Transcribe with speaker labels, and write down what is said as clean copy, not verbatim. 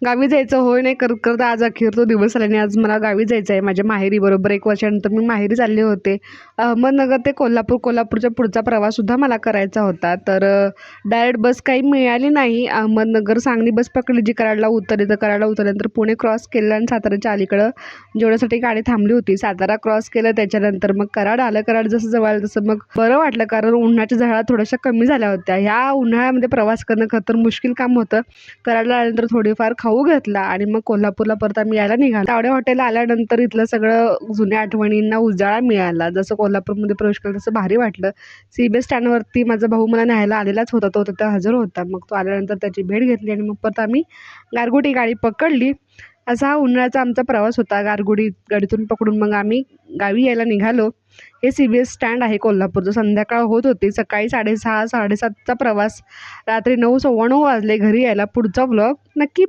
Speaker 1: गावी जायचं होय नाही करत करत आज अखेर तो दिवस आला आणि आज मला गावी जायचं आहे माझ्या माहेरी. बरोबर 1 वर्षानंतर मी माहेरी चालले होते. अहमदनगर ते कोल्हापूर, कोल्हापूरच्या पुढचा प्रवाससुद्धा मला करायचा होता. तर डायरेक्ट बस काही मिळाली नाही. अहमदनगर सांगली बस पकडली जी कराडला उतरली. तर कराडला उतरल्यानंतर पुणे क्रॉस केलं आणि साताऱ्याच्या अलीकडं जेवढ्यासाठी गाडी थांबली होती. सातारा क्रॉस केलं त्याच्यानंतर मग कराड आलं. कराड जसं जवळ आलं तसं मग बरं वाटलं, कारण उन्हाच्या झळा थोड्याशा कमी झाल्या होत्या. ह्या उन्हाळ्यामध्ये प्रवास करणं खरं तर मुश्किल काम होतं. कराडला आल्यानंतर थोडीफार खाऊ घेतला आणि मग कोल्हापूरला परत आम्ही यायला निघालो. तावडे हॉटेलला आल्यानंतर इथलं सगळं जुन्या आठवणींना उजाळा मिळाला. जसं कोल्हापूरमध्ये प्रवेश केला तसं भारी वाटलं. CBS स्टँडवरती माझा भाऊ मला न्यायला आलेलाच होता. तो तिथं हजर होता. मग तो आल्यानंतर त्याची भेट घेतली आणि मग परत आम्ही गारगोटी गाडी पकडली. असा हा उन्हाळ्याचा आमचा प्रवास होता. गारगोटी गाडीतून पकडून मग आम्ही गावी यायला निघालो. हे CBS स्टँड आहे कोल्हापूरचं. संध्याकाळ होत होती. सकाळी 6:30 7:30चा प्रवास. रात्री 9 9:15 वाजले घरी यायला. पुढचा व्लॉग नक्की